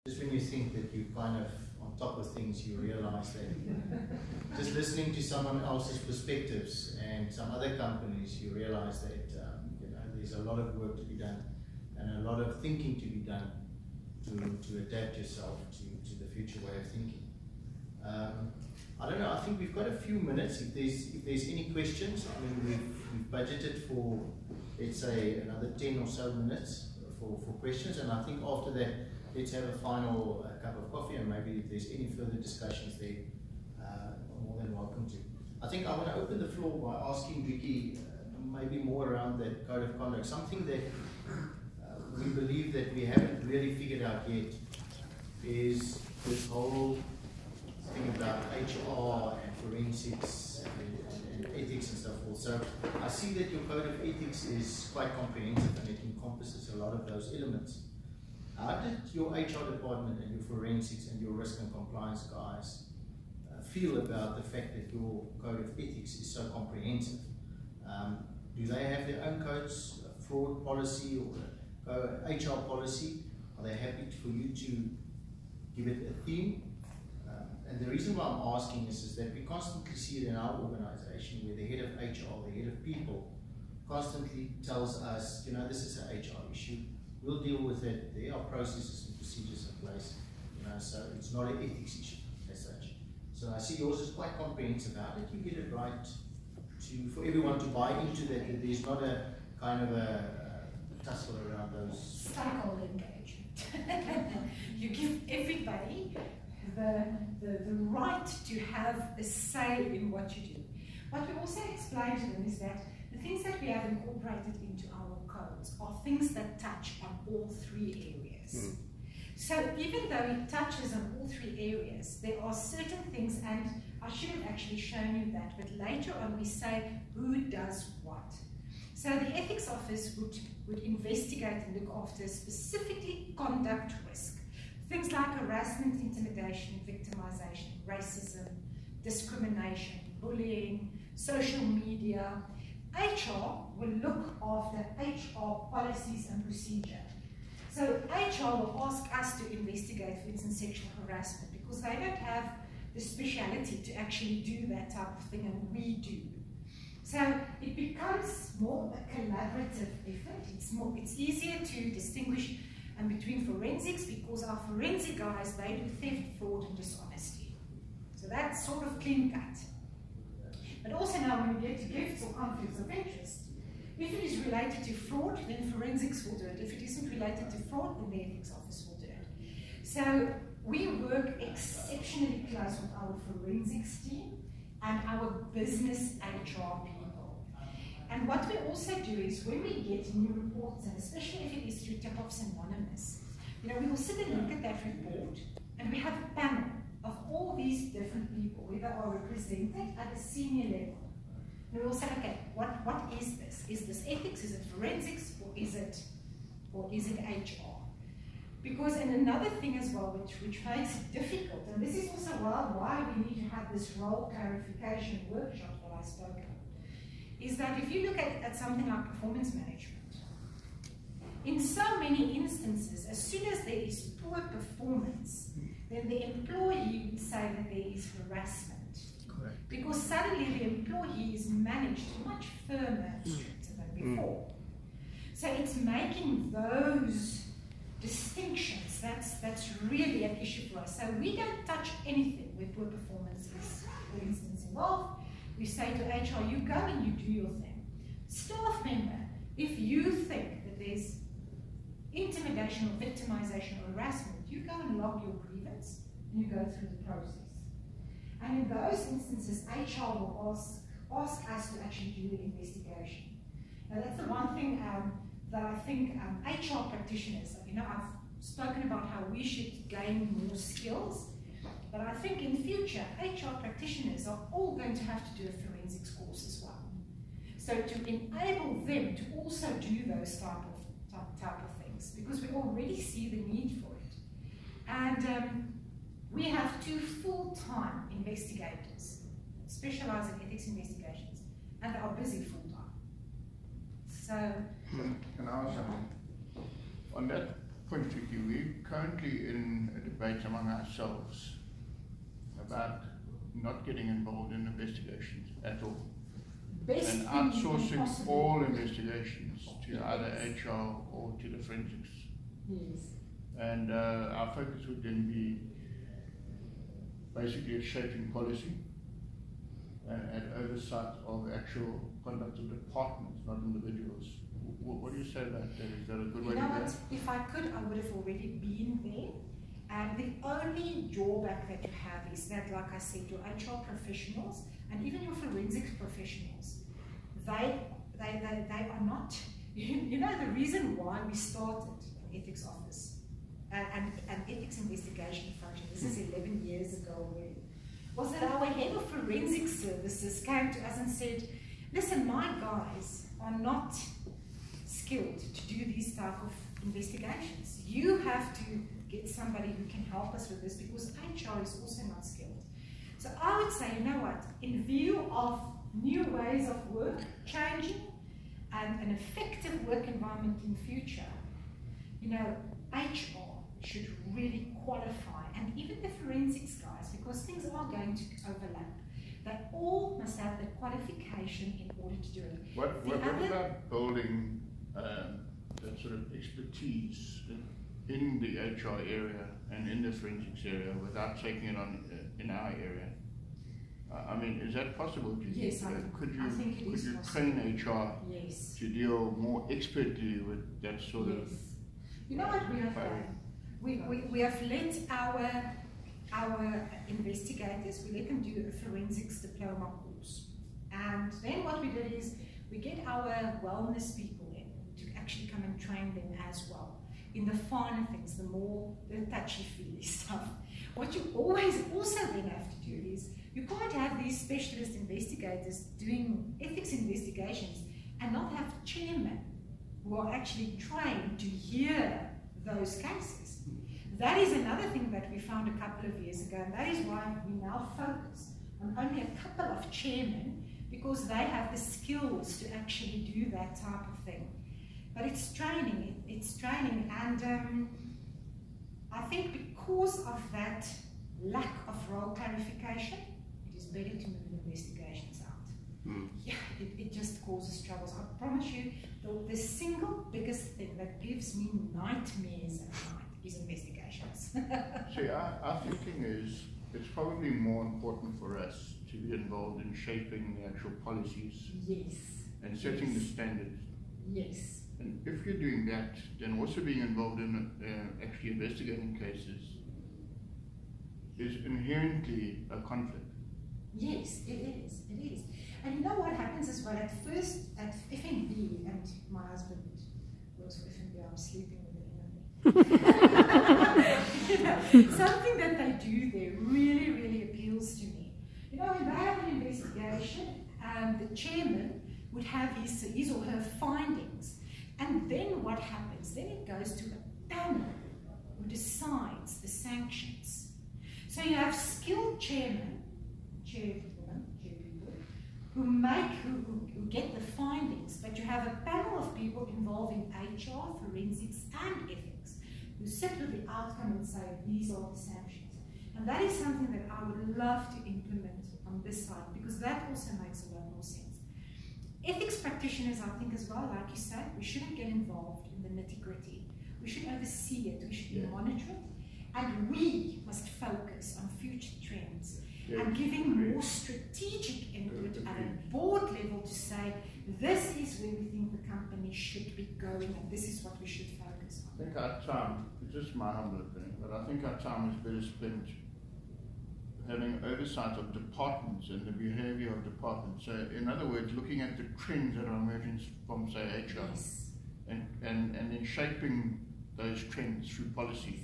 Just when you think that you're kind of on top of things, you realize that just listening to someone else's perspectives and some other companies, you realize that there's a lot of work to be done and a lot of thinking to be done to adapt yourself to the future way of thinking. I don't know, I think we've got a few minutes. If there's any questions, I mean, we've budgeted for, let's say, another 10 or so minutes for questions, and I think after that, let's have a final cup of coffee, and maybe if there's any further discussions there, I'm more than welcome to. I think I want to open the floor by asking Vicky maybe more around that code of conduct, something that we believe that we haven't really figured out yet is this whole thing about HR and forensics and ethics and so forth. So I see that your code of ethics is quite comprehensive and it encompasses a lot of those elements. How did your HR department and your forensics and your risk and compliance guys feel about the fact that your code of ethics is so comprehensive? Do they have their own codes, fraud policy or HR policy? Are they happy for you to give it a theme? And the reason why I'm asking is that we constantly see it in our organization where the head of HR, the head of people, constantly tells us, this is an HR issue. We'll deal with it. There are processes and procedures in place, so it's not an ethics issue as such. So I see yours is quite comprehensive. How did you get it right for everyone to buy into that there's not a kind of a tussle around those? Stakeholder engagement. You give everybody the right to have a say in what you do. What we also explain to them is that the things that we have incorporated into our codes are things that touch on all three areas. So even though it touches on all three areas, there are certain things, and I should have actually shown you that, but later on we say who does what. So the ethics office would investigate and look after specifically conduct risk. Things like harassment, intimidation, victimization, racism, discrimination, bullying, social media. HR will look after HR policies and procedure. So HR will ask us to investigate, for instance, sexual harassment, because they don't have the speciality to actually do that type of thing, and we do. So it becomes more a collaborative effort. It's easier to distinguish between forensics, because our forensic guys, they do theft, fraud, and dishonesty. So that's sort of clean cut. But also now when we get to gifts or conflicts of interest, if it is related to fraud, then forensics will do it. If it isn't related to fraud, then the ethics office will do it. So we work exceptionally close with our forensics team and our business HR people. And what we also do is when we get new reports, and especially if it is through tip-offs anonymous, we will sit and look at that report, and we have a panel of all these different people, whether are represented at a senior level. And we will say, okay, what is this? Is this ethics? Is it forensics? Or is it HR? Because, and another thing as well, which makes it difficult, and this is also why we need to have this role clarification workshop that I spoke about, is that if you look at something like performance management, in so many instances, as soon as there is poor performance, then the employee would say that there is harassment. Correct. Because suddenly the employee is managed much firmer and stricter than before. So it's making those distinctions, that's really an issue for us. So we don't touch anything where poor performance is, for instance, involved. We say to HR, you go and you do your thing. Staff member, if you think that there's intimidation or victimization or harassment, you go and log your grievance and you go through the process. And in those instances, HR will ask us to actually do the investigation. Now that's the one thing that I think HR practitioners, I've spoken about how we should gain more skills, but I think in future, HR practitioners are all going to have to do a forensics course as well. So to enable them to also do those type of things, because we already see the need for it. And we have 2 full-time investigators, specialize in ethics investigations, and they are busy full-time. So... Can I ask something? On that point with you. We're currently in a debate among ourselves about not getting involved in investigations at all. Best and outsourcing all investigations to either HR or to the forensics. Yes. And our focus would then be basically shaping policy and oversight of actual conduct of departments, not individuals. What do you say about that? Is that a good way to do that? If I could, I would have already been there. And the only drawback that you have is that, like I said, your HR professionals and even your forensics professionals, they are not, you know, the reason why we started an ethics office and an ethics investigation function, this is 11 years ago already, was that our head of forensic services came to us and said, listen, my guys are not skilled to do these type of investigations. You have to get somebody who can help us with this because HR is also not skilled. So I would say, you know what, in view of new ways of work changing and an effective work environment in future, you know, HR should really qualify, and even the forensics guys, because things are going to overlap. They all must have the qualification in order to do it. What about building that sort of expertise in the HR area and in the forensics area without taking it on in our area? I mean, is that possible? Yes, could I think it is you possible. train HR Yes. to deal more expertly with that sort of? You know what we have done? We have let our investigators, we let them do a forensics diploma course. And then what we did is we get our wellness people in to actually come and train them as well in the finer things, the touchy-feely stuff. What you always also then have to do is you can't have these specialist investigators doing ethics investigations and not have chairmen who are actually trained to hear those cases. That is another thing that we found a couple of years ago, and that is why we now focus on only a couple of chairmen, because they have the skills to actually do that type of thing. But it's training, and I think because of that lack of role clarification, it is better to move investigations out. Yeah, it just causes troubles. I promise you, the single biggest thing that gives me nightmares at night is investigations. See, our thinking is it's probably more important for us to be involved in shaping the actual policies. Yes. And setting the standards. Yes. And if you're doing that, then also being involved in actually investigating cases is inherently a conflict. Yes, it is. It is. And you know what happens as well? At first, at FNB, and my husband works for FNB, I'm sleeping with the enemy. Something that they do there really, really appeals to me. You know, when they have an investigation, the chairman would have his or her findings. And then what happens? Then it goes to a panel who decides the sanctions. So you have skilled chairmen, chairpeople, who get the findings, but you have a panel of people involving HR, forensics, and ethics, who sit with the outcome and say, these are the sanctions. And that is something that I would love to implement on this side, because that also makes a lot more sense. Ethics practitioners, I think as well, like you said, we shouldn't get involved in the nitty-gritty. We should oversee it, we should monitor it, and we must focus on future trends and giving more strategic input at a board level to say, this is where we think the company should be going and this is what we should focus on. I think our time, it's just my humble opinion, but I think our time is better spent having oversight of departments and the behavior of departments. So in other words, looking at the trends that are emerging from, say, HR, yes. and then shaping those trends through policy.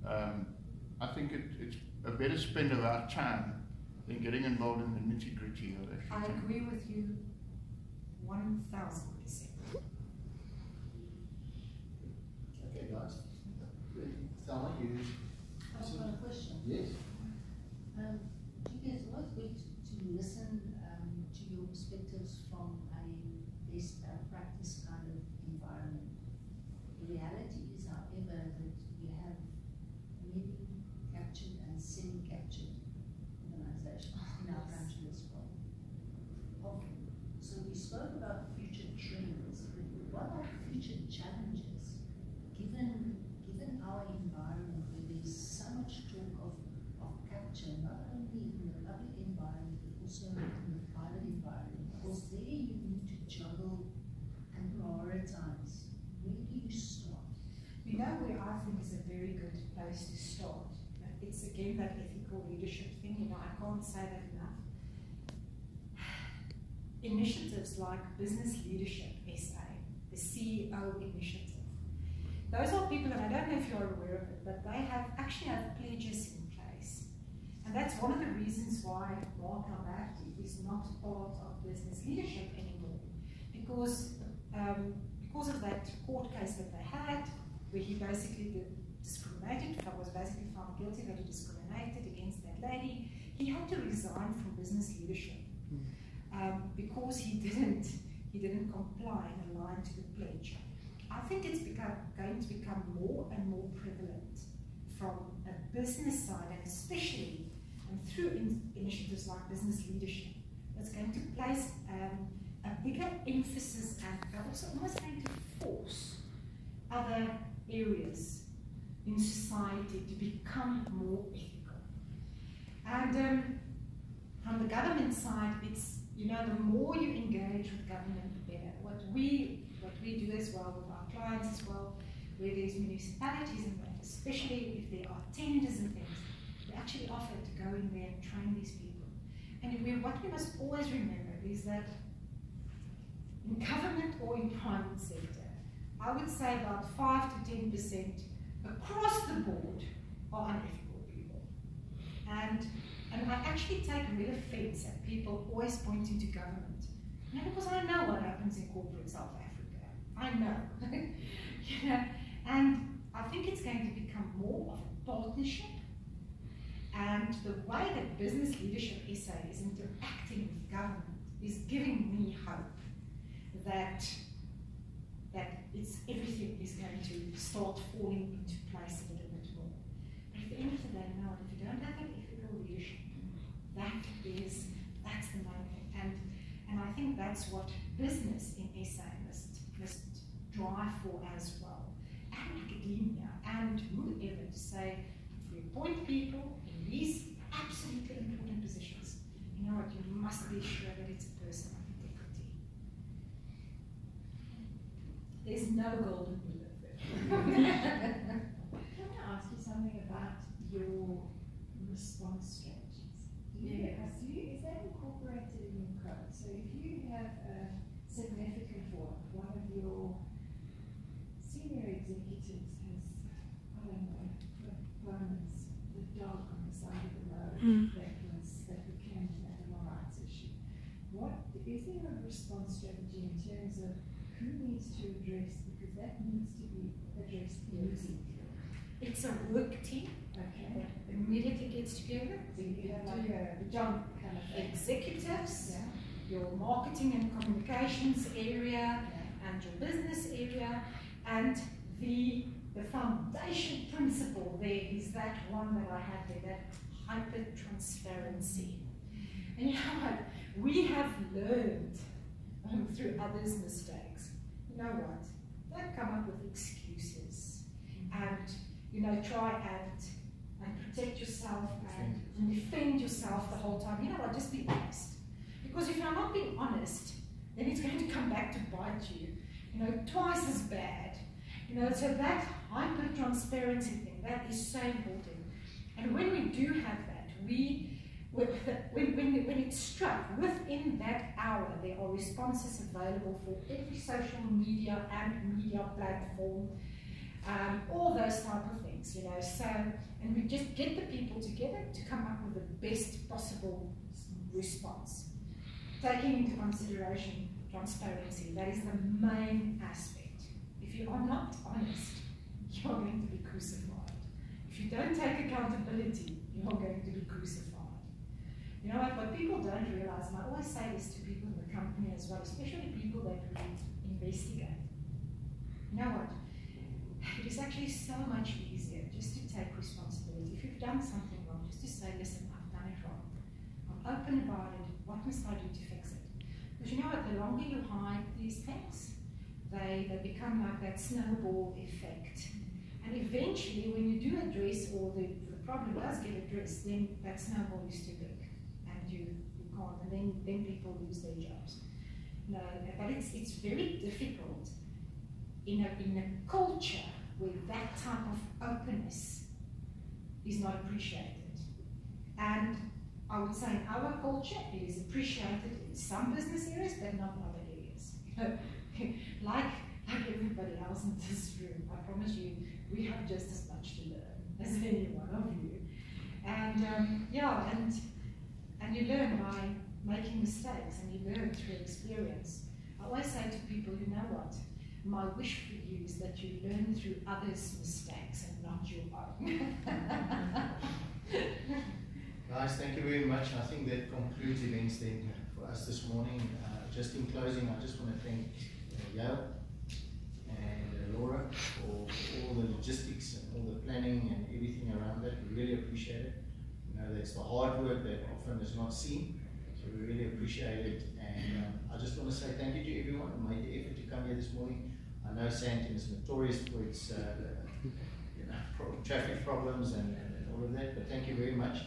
I think it's a better spend of our time than getting involved in the nitty-gritty of it. I agree with you 1000%. Okay, guys. Thelma, you. I've got a question. Yes. You guys, always good to listen to your perspectives from a best practice kind of environment. The reality is, however, and semi-captured organizations in our country as well. So we spoke about future trends, but what are future challenges given our environment where there's so much talk of capture, not only in the public environment but also in the private environment? Because there you need to juggle and prioritize. Where do you start? You know where I think is a very good place to start? It's again that ethical leadership thing, you know, I can't say that enough. Initiatives like Business Leadership SA, the CEO initiative. Those are people, and I don't know if you're aware of it, but they actually have pledges in place. And that's one of the reasons why Mark Alberti is not part of Business Leadership anymore. Because of that court case that they had, where he basically discriminated, was basically found guilty that he discriminated against that lady, he had to resign from business leadership because he didn't comply and align to the pledge. I think it's going to become more and more prevalent from a business side, and especially through initiatives like business leadership. That's going to place a bigger emphasis and also almost going to force other areas in society to become more ethical. And from the government side, it's, you know, the more you engage with government, the better. What we do as well with our clients as well, where there's municipalities and that, especially if there are tenders and things, we actually offer to go in there and train these people. And what we must always remember is that in government or in private sector, I would say about 5 to 10% across the board are unethical people. And I actually take real offense at people always pointing to government. You know, because I know what happens in corporate South Africa. I know. You know, and I think it's going to become more of a partnership. And the way that Business Leadership SA is interacting with government is giving me hope that everything is going to start falling into place a little bit more. But at the end of the day, no, if you don't have that ethical leadership, that's the main thing. And I think that's what business in SA must drive for as well. And academia and whoever, to say, if we appoint people in these absolutely important positions, you know what, you must be sure that it's a person of integrity. There's no golden bullet there. Can I ask you something about your response strategies? Is that incorporated in your code? So if you have a significant one of your senior executives has, I don't know, the bonus, the dog on the side of the road that became an animal rights issue. Is there a response strategy in terms of who needs to address, because that needs to be addressed immediately? It's a work team. Okay. That immediately gets together. So you have like a jump kind of thing. Executives, Yeah. your marketing and communications area, and your business area, and the foundation principle there is that one that I had there, that hyper-transparency. And you know what? We have learned through others' mistakes. You know what? Don't come up with excuses and, you know, try and protect yourself and defend yourself the whole time. You know what? Just be honest. Because if you're not being honest, then it's going to come back to bite you. You know, twice as bad. You know, so that hyper-transparency thing, that is so important. And when we do have that, when it's struck, within that hour, there are responses available for every social media and media platform, all those type of things, you know. So, and we just get the people together to come up with the best possible response. Taking into consideration transparency, that is the main aspect. If you are not honest, you are going to be crucified. If you don't take accountability, you are going to be crucified. You know what people don't realize, and I always say this to people in the company as well, especially people that we investigate. You know what? It is actually so much easier just to take responsibility. If you've done something wrong, just open about it. What must I do to fix it? Because you know what, the longer you hide these things, they become like that snowball effect. And eventually, when you do address, or the problem does get addressed, then that snowball is too big, and you can't, and then people lose their jobs. No, but it's very difficult in a culture where that type of openness is not appreciated. And I would say in our culture, it is appreciated in some business areas, but not in other areas. like everybody else in this room, I promise you, we have just as much to learn as any one of you. And yeah, and you learn by making mistakes, and you learn through experience. I always say to people, you know what? My wish for you is that you learn through others' mistakes and not your own. Guys, thank you very much. I think that concludes events then for us this morning. Just in closing, I just want to thank Yale and Laura for all the logistics and all the planning and everything around that. We really appreciate it. You know, that's the hard work that often is not seen, so we really appreciate it. And I just want to say thank you to everyone who made the effort to come here this morning. I know Sandton is notorious for its traffic problems and all of that, but thank you very much.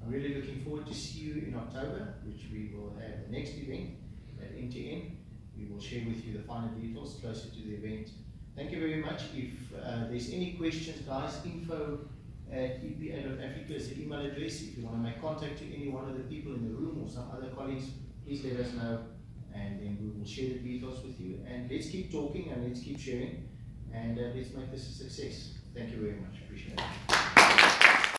I'm really looking forward to see you in October, which we will have the next event at NTN. We will share with you the final details closer to the event. Thank you very much. If there's any questions, guys, info@epa.africa is the email address. If you want to make contact to any one of the people in the room or some other colleagues, please let us know, and then we will share the details with you. And let's keep talking and let's keep sharing, and let's make this a success. Thank you very much. Appreciate it.